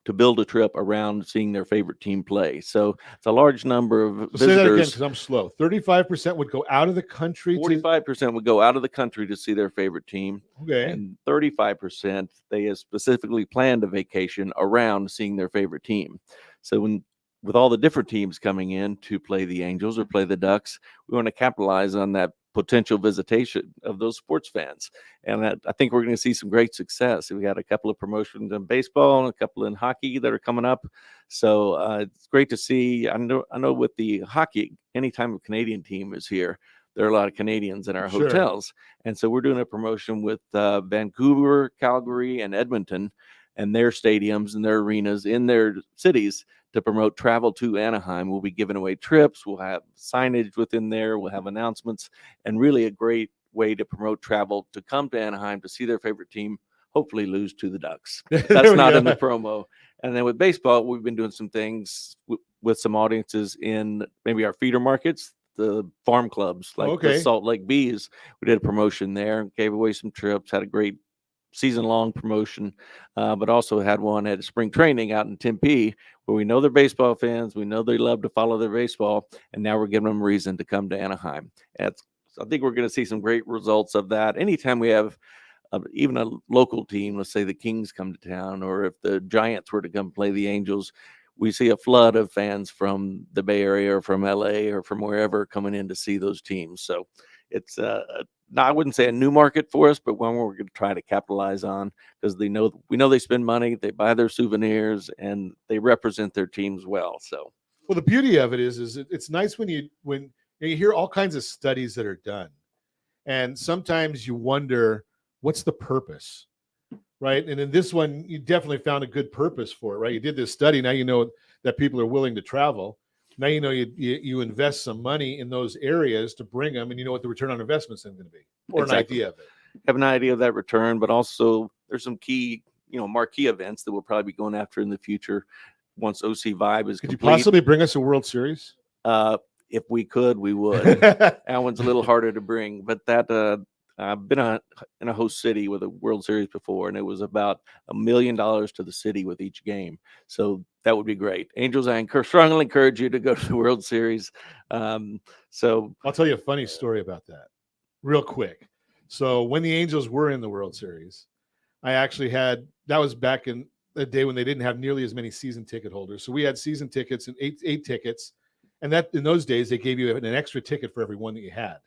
to build a trip around seeing their favorite team play. So it's a large number of visitors. Say that again, because I'm slow. 35% would go out of the country. 45% would go out of the country to see their favorite team. Okay. And 35%, they have specifically planned a vacation around seeing their favorite team. So with all the different teams coming in to play the Angels or play the Ducks, we want to capitalize on that potential visitation of those sports fans. And I think we're going to see some great success. We got a couple of promotions in baseball and a couple in hockey that are coming up. So it's great to see. I know with the hockey, anytime a Canadian team is here, there are a lot of Canadians in our hotels. And so we're doing a promotion with Vancouver, Calgary, and Edmonton, and their stadiums and their arenas in their cities to promote travel to Anaheim. We'll be giving away trips. We'll have signage within there. We'll have announcements, and really a great way to promote travel to come to Anaheim to see their favorite team, hopefully lose to the Ducks. That's not in the promo. And then with baseball, we've been doing some things with some audiences in maybe our feeder markets, the farm clubs, like the Salt Lake Bees. We did a promotion there, gave away some trips, had a great season-long promotion, but also had one at spring training out in Tempe, where we know they're baseball fans. We know they love to follow their baseball, and now we're giving them a reason to come to Anaheim. I think we're going to see some great results of that. Anytime we have even a local team, let's say the Kings come to town, or if the Giants were to come play the Angels, we see a flood of fans from the Bay Area or from LA or from wherever coming in to see those teams. So it's I wouldn't say a new market for us, but one we're going to try to capitalize on, because we know they spend money, they buy their souvenirs, and they represent their teams well. So, well, the beauty of it is it's nice when you hear all kinds of studies that are done, and sometimes you wonder what's the purpose, right? And in this one, you definitely found a good purpose for it, right? You did this study, now you know that people are willing to travel. Now you know you invest some money in those areas to bring them, and you know what the return on investment is going to be, or an idea of it. Have an idea of that return, but also there's some key, marquee events that we'll probably be going after in the future once OC Vibe is complete. Could you possibly bring us a World Series? If we could, we would. That one's a little harder to bring, but that I've been in a host city with a World Series before, and it was about $1 million to the city with each game. So that would be great. Angels, I strongly encourage you to go to the World Series. So I'll tell you a funny story about that real quick. So when the Angels were in the World Series, I actually that was back in the day when they didn't have nearly as many season ticket holders. So we had season tickets and eight tickets. And that in those days, they gave you an extra ticket for every one that you had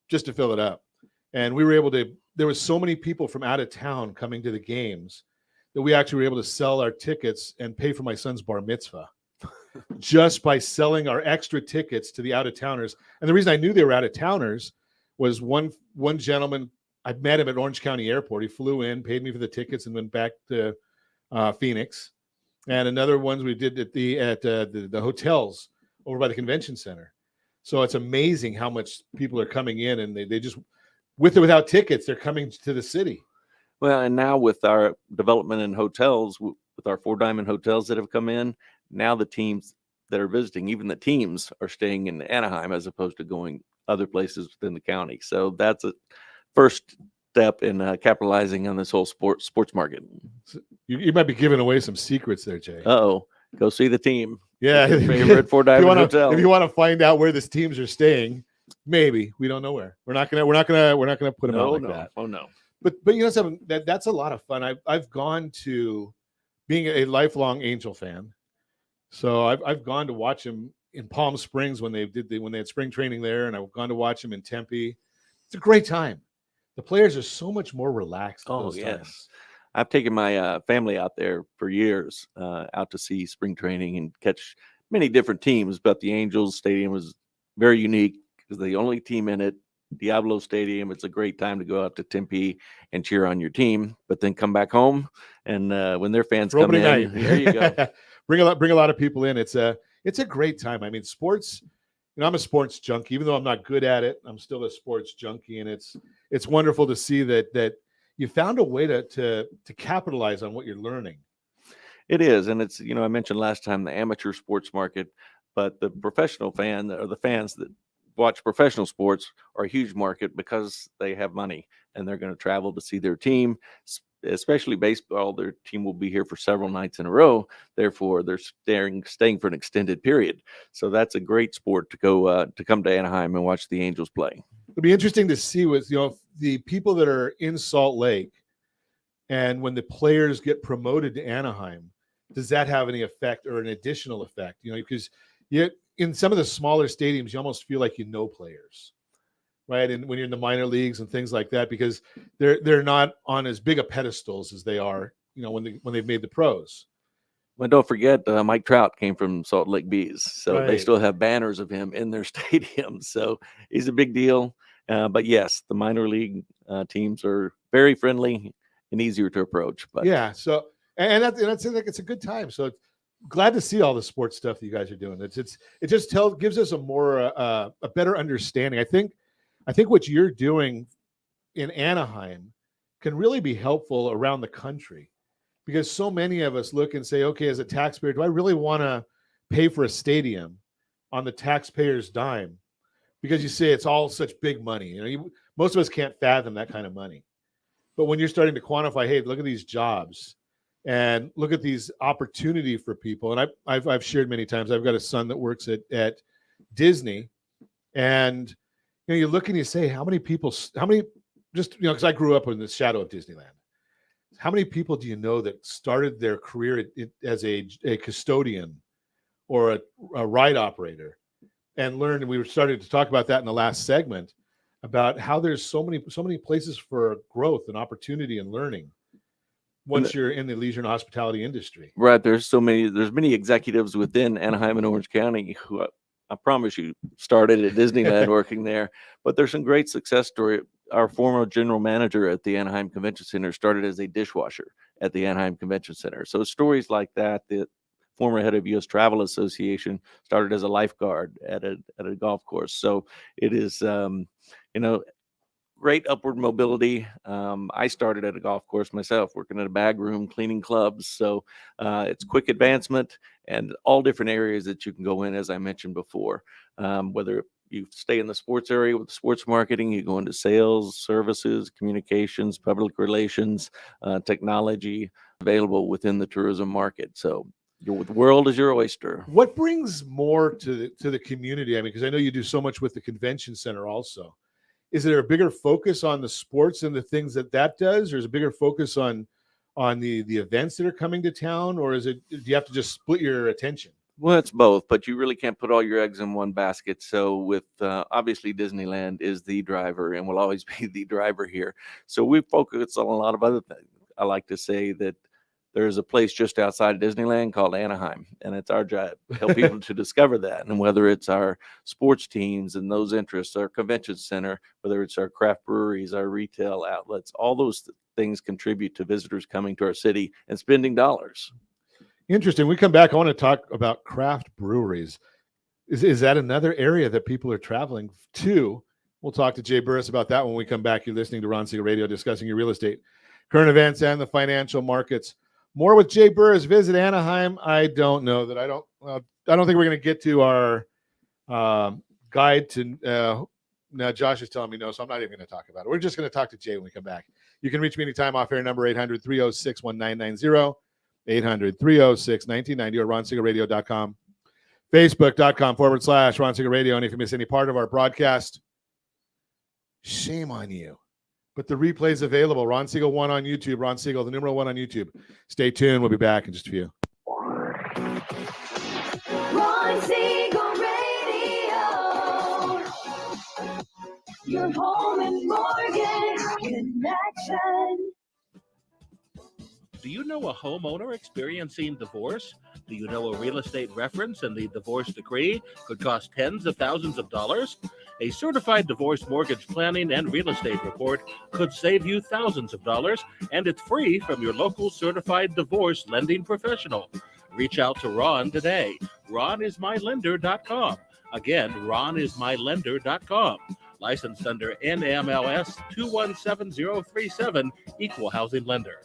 just to fill it up. And we were able to, there was so many people from out of town coming to the games that we actually were able to sell our tickets and pay for my son's bar mitzvah just by selling our extra tickets to the out of towners. And the reason I knew they were out of towners was one gentleman, I met him at Orange County Airport. He flew in, paid me for the tickets, and went back to Phoenix. And another ones we did at the hotels over by the convention center. So it's amazing how much people are coming in, and they just, with or without tickets, they're coming to the city. Well, and now with our development in hotels, with our 4 Diamond hotels that have come in, now the teams that are visiting, even the teams, are staying in Anaheim as opposed to going other places within the county. So that's a first step in capitalizing on this whole sports market. You might be giving away some secrets there, Jay. Uh-oh. Go see the team. Yeah. Your favorite Four Diamond Hotel. If you want to find out where these teams are staying, maybe we don't know where. We're not gonna put them out like that. Oh no. But you know something, that's a lot of fun. I've gone to, being a lifelong Angel fan, so I've gone to watch them in Palm Springs when they had spring training there, and I've gone to watch them in Tempe. It's a great time. The players are so much more relaxed. Oh yes. I've taken my family out there for years, out to see spring training and catch many different teams. But the Angels Stadium was very unique because the only team in it, Diablo Stadium. It's a great time to go out to Tempe and cheer on your team, but then come back home and when their fans come in, night. There you go. bring a lot of people in. It's a great time. I mean, sports. You know, I'm a sports junkie, even though I'm not good at it. I'm still a sports junkie, and it's wonderful to see that you found a way to capitalize on what you're learning. It is, and it's, I mentioned last time the amateur sports market, but the professional fan, or the fans that watch professional sports, are a huge market because they have money and they're going to travel to see their team, especially baseball. Their team will be here for several nights in a row. Therefore, they're staying for an extended period. So that's a great sport to go to come to Anaheim and watch the Angels play. It'll be interesting to see with the people that are in Salt Lake, and when the players get promoted to Anaheim, does that have any effect or an additional effect? Because in some of the smaller stadiums, you almost feel like players, right? And when you're in the minor leagues and things like that, because they're not on as big a pedestals as they are, when they've made the pros. Well, don't forget, Mike Trout came from Salt Lake Bees, so they Right. still have banners of him in their stadium. So he's a big deal. But yes, the minor league teams are very friendly and easier to approach. But Yeah. So and that's like, it's a good time. So glad to see all the sports stuff that you guys are doing. It just gives us a more a better understanding. I think what you're doing in Anaheim can really be helpful around the country, because so many of us look and say, okay, as a taxpayer, do I really want to pay for a stadium on the taxpayer's dime? Because you say it's all such big money. Most of us can't fathom that kind of money. But when you're starting to quantify, hey, look at these jobs and look at these opportunity for people. And I've shared many times, I've got a son that works at Disney, and you look and you say, because I grew up in the shadow of Disneyland. How many people do you know that started their career as a custodian or a ride operator and learned? And we were starting to talk about that in the last segment, about how there's so many places for growth and opportunity and learning once you're in the leisure and hospitality industry. right, there's many executives within Anaheim and Orange County who I promise you started at Disneyland working there. But there's some great success story. Our former general manager at the Anaheim Convention Center started as a dishwasher at the Anaheim Convention Center. So stories like that. The former head of U.S. Travel Association started as a lifeguard at a golf course. So it is, great upward mobility. I started at a golf course myself, working at a bag room, cleaning clubs. So it's quick advancement and all different areas that you can go in, as I mentioned before. Whether you stay in the sports area with sports marketing, you go into sales, services, communications, public relations, technology, available within the tourism market. So the world is your oyster. What brings more to the community? I mean, because I know you do so much with the convention center also. Is there a bigger focus on the sports and the things that does, or is it a bigger focus on the events that are coming to town, or do you have to just split your attention? Well, it's both, but you really can't put all your eggs in one basket. So with obviously Disneyland is the driver and will always be the driver here. So we focus on a lot of other things. I like to say that there's a place just outside of Disneyland called Anaheim, and it's our job to help people to discover that. And whether it's our sports teams and those interests, our convention center, whether it's our craft breweries, our retail outlets, all those things contribute to visitors coming to our city and spending dollars. Interesting. We come back, I want to talk about craft breweries. Is that another area that people are traveling to? We'll talk to Jay Burress about that when we come back. You're listening to Ron Siegel Radio, discussing your real estate, current events, and the financial markets. More with Jay Burress. Visit Anaheim. I don't know that I don't think we're going to get to our guide to No, Josh is telling me no, so I'm not even going to talk about it. We're just going to talk to Jay when we come back. You can reach me anytime off air, number 800-306-1990, 800-306-1990, or ronsiegelradio.com, facebook.com/Ron Siegel Radio. And if you miss any part of our broadcast, shame on you. But the replay is available. Ron Siegel 1 on YouTube. Ron Siegel, the numeral 1 on YouTube. Stay tuned. We'll be back in just a few. Ron Siegel Radio. Your home and mortgage connection. Do you know a homeowner experiencing divorce? Do you know a real estate reference and the divorce decree could cost tens of thousands of dollars? A certified divorce mortgage planning and real estate report could save you thousands of dollars, and it's free from your local certified divorce lending professional. Reach out to Ron today. RonIsMyLender.com. Again, RonIsMyLender.com. Licensed under NMLS 217037, Equal Housing Lender.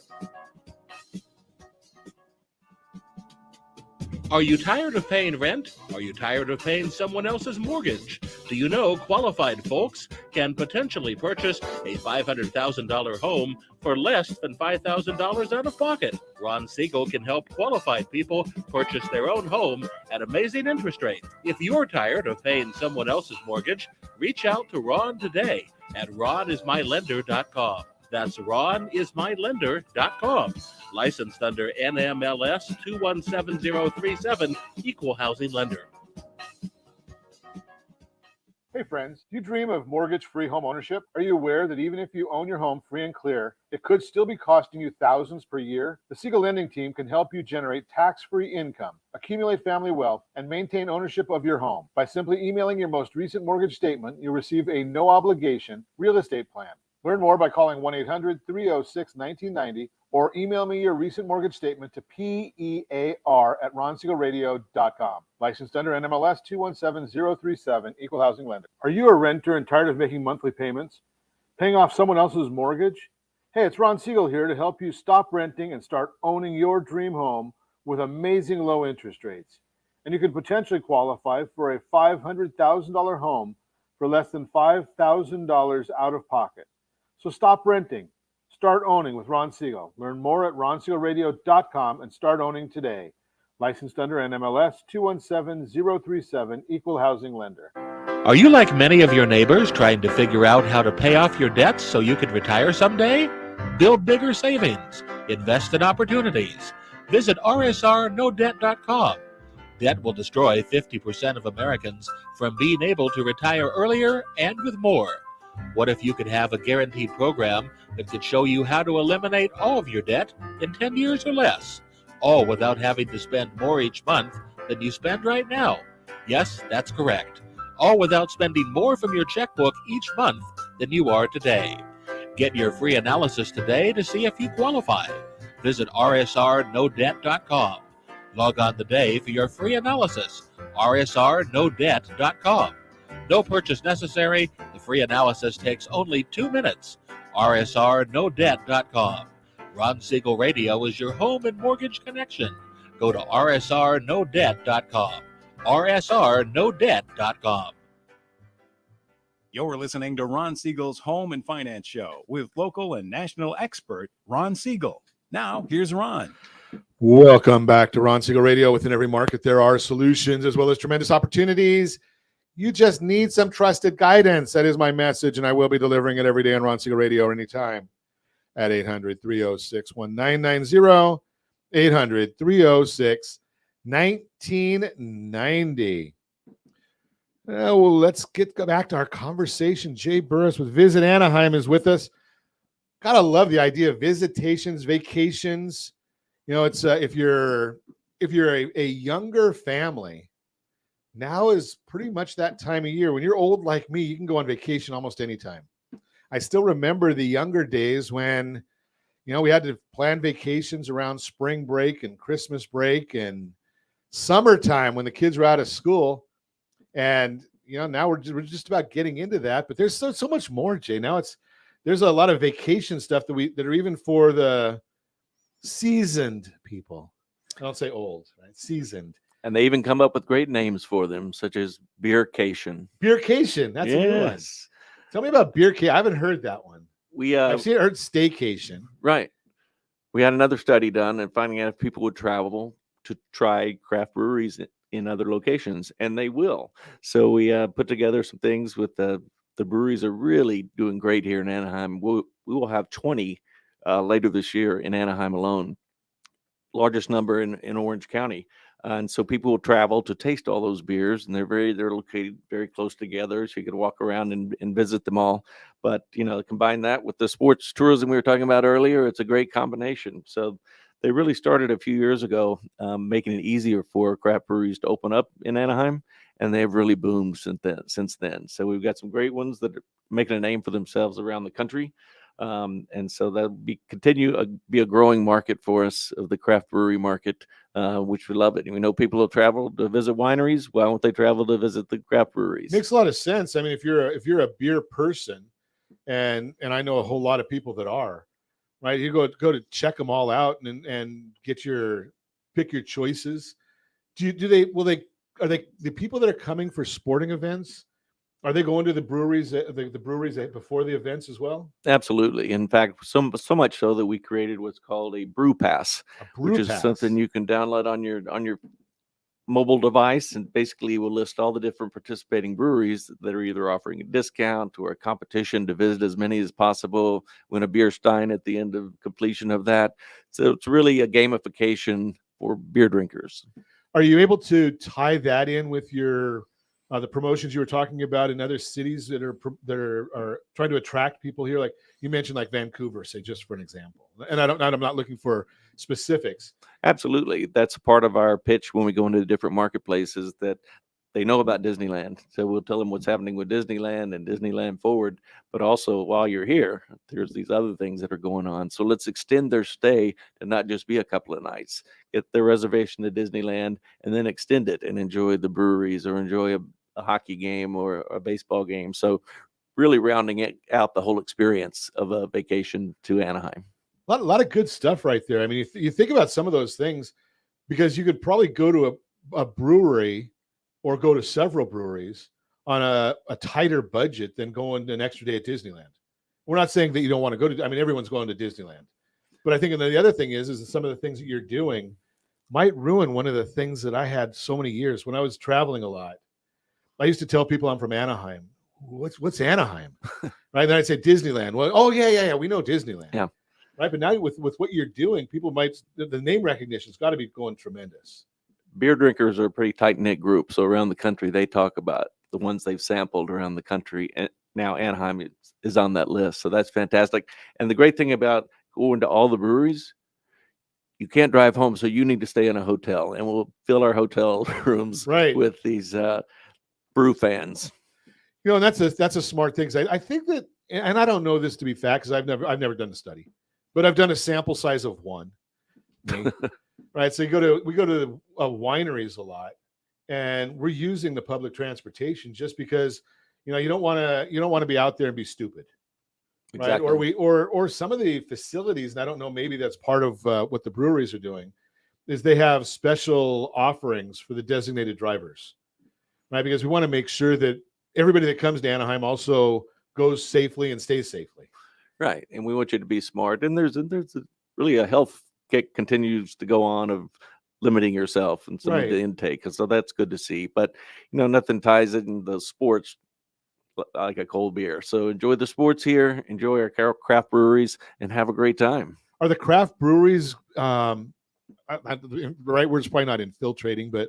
Are you tired of paying rent? Are you tired of paying someone else's mortgage? Do you know qualified folks can potentially purchase a $500,000 home for less than $5,000 out of pocket? Ron Siegel can help qualified people purchase their own home at amazing interest rates. If you're tired of paying someone else's mortgage, reach out to Ron today at RonIsMyLender.com. That's RonIsMyLender.com. Licensed under NMLS 217037, Equal Housing Lender. Hey friends, do you dream of mortgage-free home ownership? Are you aware that even if you own your home free and clear, it could still be costing you thousands per year? The Siegel Lending Team can help you generate tax-free income, accumulate family wealth, and maintain ownership of your home. By simply emailing your most recent mortgage statement, you'll receive a no-obligation real estate plan. Learn more by calling 1-800-306-1990 or email me your recent mortgage statement to PEAR@RonSiegelRadio.com. Licensed under NMLS 217037, Equal Housing Lender. Are you a renter and tired of making monthly payments? Paying off someone else's mortgage? Hey, it's Ron Siegel here to help you stop renting and start owning your dream home with amazing low interest rates. And you could potentially qualify for a $500,000 home for less than $5,000 out of pocket. So stop renting. Start owning with Ron Siegel. Learn more at RonSiegelRadio.com and start owning today. Licensed under NMLS 217037, Equal Housing Lender. Are you like many of your neighbors trying to figure out how to pay off your debts so you can retire someday? Build bigger savings. Invest in opportunities. Visit RSRNoDebt.com. Debt will destroy 50% of Americans from being able to retire earlier and with more. What if you could have a guaranteed program that could show you how to eliminate all of your debt in 10 years or less, all without having to spend more each month than you spend right now? Yes, that's correct. All without spending more from your checkbook each month than you are today. Get your free analysis today to see if you qualify. Visit RSRNoDebt.com. Log on today for your free analysis. RSRNoDebt.com. No purchase necessary. The free analysis takes only 2 minutes. RSRNoDebt.com. Ron Siegel Radio is your home and mortgage connection. Go to RSRNoDebt.com. RSRNoDebt.com. You're listening to Ron Siegel's Home and Finance Show with local and national expert Ron Siegel. Now, here's Ron. Welcome back to Ron Siegel Radio. Within every market, there are solutions as well as tremendous opportunities. You just need some trusted guidance. That is my message, and I will be delivering it every day on Ron Siegel Radio anytime at 800-306-1990, 800-306-1990. Well, let's go back to our conversation. Jay Burress with Visit Anaheim is with us. Gotta love the idea of visitations, vacations. You know, it's if you're a younger family, now is pretty much that time of year. When you're old like me, you can go on vacation almost anytime. I still remember the younger days when, you know, we had to plan vacations around spring break and Christmas break and summertime when the kids were out of school. And, you know, now we're just about getting into that. But there's so much more, Jay. Now there's a lot of vacation stuff that are even for the seasoned people. I don't say old, right? Seasoned. And they even come up with great names for them, such as Beercation. Beercation, that's a new one. Tell me about beer cave. I haven't heard that one. We I've heard staycation. Right. We had another study done and finding out if people would travel to try craft breweries in other locations, and they will. So we put together some things with the breweries are really doing great here in Anaheim. We will have 20 later this year in Anaheim alone, largest number in Orange County. And so people will travel to taste all those beers, and they're located very close together, so you can walk around and visit them all. But combine that with the sports tourism we were talking about earlier, it's a great combination. So they really started a few years ago, making it easier for craft breweries to open up in Anaheim, and they've really boomed since then. So we've got some great ones that are making a name for themselves around the country. And so that'll continue be a growing market for us of the craft brewery market, which we love it. And we know people will travel to visit wineries. Why won't they travel to visit the craft breweries? Makes a lot of sense. I mean, if you're a beer person, and I know a whole lot of people that are, right? You go to check them all out and pick your choices. Are they the people that are coming for sporting events? Are they going to the breweries, the breweries before the events as well? Absolutely. In fact, so much so that we created what's called a brew pass, which is something you can download on your mobile device, and basically will list all the different participating breweries that are either offering a discount or a competition to visit as many as possible, win a beer stein at the end of completion of that. So it's really a gamification for beer drinkers. Are you able to tie that in with your the promotions you were talking about in other cities that are trying to attract people here? Like you mentioned, like Vancouver, say, just for an example. And I'm not looking for specifics. Absolutely. That's part of our pitch when we go into the different marketplaces, that they know about Disneyland. So we'll tell them what's happening with Disneyland and Disneyland Forward, but also while you're here, there's these other things that are going on. So let's extend their stay to not just be a couple of nights, get their reservation to Disneyland and then extend it and enjoy the breweries or enjoy a hockey game or a baseball game. So really rounding it out, the whole experience of a vacation to Anaheim. A lot of good stuff right there. I mean, you think about some of those things, because you could probably go to a brewery or go to several breweries on a tighter budget than going an extra day at Disneyland. We're not saying that you don't want to go to, I mean, everyone's going to Disneyland. But I think the other thing is that some of the things that you're doing might ruin one of the things that I had so many years when I was traveling a lot. I used to tell people I'm from Anaheim. What's Anaheim? Right? Then I'd say Disneyland. Well, oh, yeah, we know Disneyland. Yeah. Right. But now with what you're doing, people the name recognition's got to be going tremendous. Beer drinkers are a pretty tight-knit group. So around the country, they talk about the ones they've sampled around the country. And now Anaheim is on that list. So that's fantastic. And the great thing about going to all the breweries, you can't drive home. So you need to stay in a hotel, and we'll fill our hotel rooms with these brew fans. And that's a smart thing. I think that, and I don't know this to be fact, because I've never done the study, but I've done a sample size of one. Right. So we go to wineries a lot, and we're using the public transportation just because, you don't want to be out there and be stupid. Exactly. Right. Or some of the facilities, and I don't know, maybe that's part of what the breweries are doing, is they have special offerings for the designated drivers. Right. Because we want to make sure that everybody that comes to Anaheim also goes safely and stays safely. Right. And we want you to be smart. And there's really a health kick continues to go on of limiting yourself and some of the intake. So that's good to see. But, nothing ties in the sports like a cold beer. So enjoy the sports here, enjoy our craft breweries, and have a great time. Are the craft breweries, the right word's probably not infiltrating, but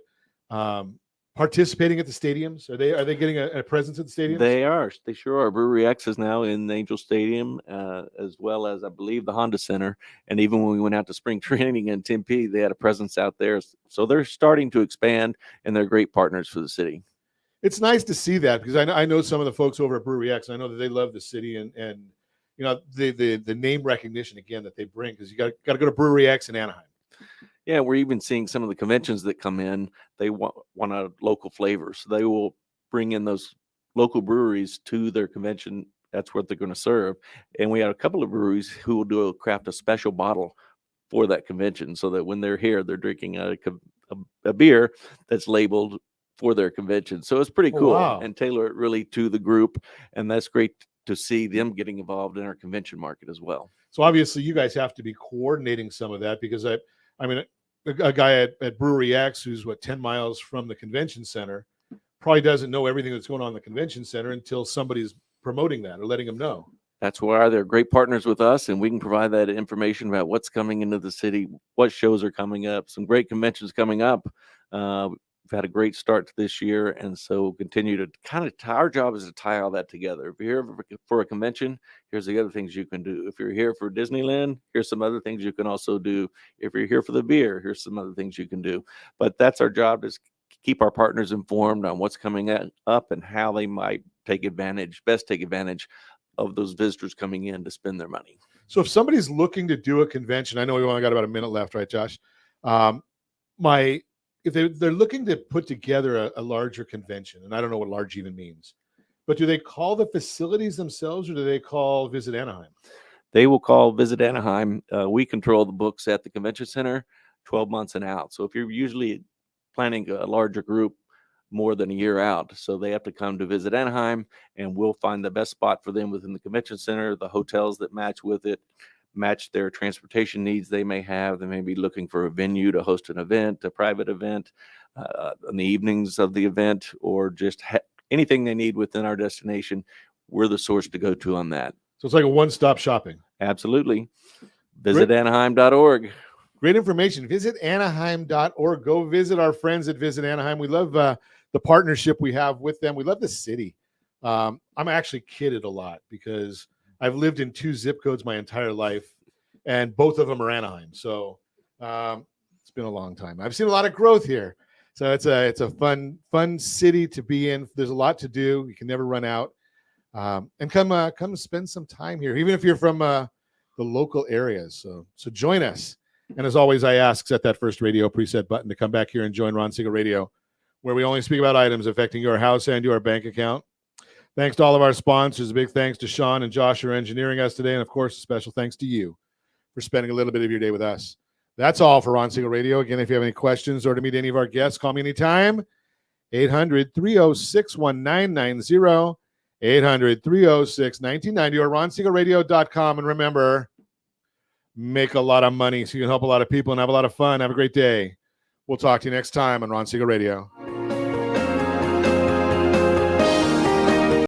participating at the stadiums? Are they getting a presence at the stadiums? They are. They sure are. Brewery X is now in Angel Stadium, as well as, I believe, the Honda Center. And even when we went out to spring training in Tempe, they had a presence out there. So they're starting to expand, and they're great partners for the city. It's nice to see that, because I know some of the folks over at Brewery X. I know that they love the city and the name recognition again that they bring, because you got to go to Brewery X in Anaheim. Yeah, we're even seeing some of the conventions that come in. They want a local flavor, so they will bring in those local breweries to their convention. That's what they're going to serve. And we have a couple of breweries who will craft a special bottle for that convention, so that when they're here, they're drinking a beer that's labeled for their convention. So it's pretty Oh, cool wow. and tailor it really to the group. And that's great to see them getting involved in our convention market as well. So obviously you guys have to be coordinating some of that because I mean, a guy at Brewery X who's 10 miles from the convention center probably doesn't know everything that's going on in the convention center until somebody's promoting that or letting them know. That's why they're great partners with us, and we can provide that information about what's coming into the city, what shows are coming up, some great conventions coming up. We've had a great start to this year, and so we'll continue to our job is to tie all that together. If you're here for a convention, here's the other things you can do. If you're here for Disneyland, here's some other things you can also do. If you're here for the beer, here's some other things you can do. But that's our job, is keep our partners informed on what's coming up and how they might best take advantage of those visitors coming in to spend their money. So if somebody's looking to do a convention, I know we only got about a minute left, right, Josh? If they're looking to put together a larger convention, and I don't know what large even means, but do they call the facilities themselves or do they call Visit Anaheim? They will call Visit Anaheim. We control the books at the convention center 12 months and out. So if you're usually planning a larger group more than a year out, so they have to come to Visit Anaheim, and we'll find the best spot for them within the convention center, the hotels that match with it, match their transportation needs they may have. They may be looking for a venue to host an event, a private event, in the evenings of the event, or just anything they need within our destination. We're the source to go to on that. So it's like a one-stop shopping. Absolutely. VisitAnaheim.org. Great information. Visit Anaheim.org. Go visit our friends at Visit Anaheim. We love the partnership we have with them. We love the city. I'm actually kidded a lot because I've lived in 2 zip codes my entire life, and both of them are Anaheim. So it's been a long time. I've seen a lot of growth here. So it's a fun city to be in. There's a lot to do. You can never run out. And come spend some time here, even if you're from the local areas. So join us. And as always, I ask, set that first radio preset button to come back here and join Ron Siegel Radio, where we only speak about items affecting your house and your bank account. Thanks to all of our sponsors. A big thanks to Sean and Josh for engineering us today. And, of course, a special thanks to you for spending a little bit of your day with us. That's all for Ron Siegel Radio. Again, if you have any questions or to meet any of our guests, call me anytime. 800-306-1990, 800-306-1990, or ronsiegelradio.com. And remember, make a lot of money so you can help a lot of people and have a lot of fun. Have a great day. We'll talk to you next time on Ron Siegel Radio.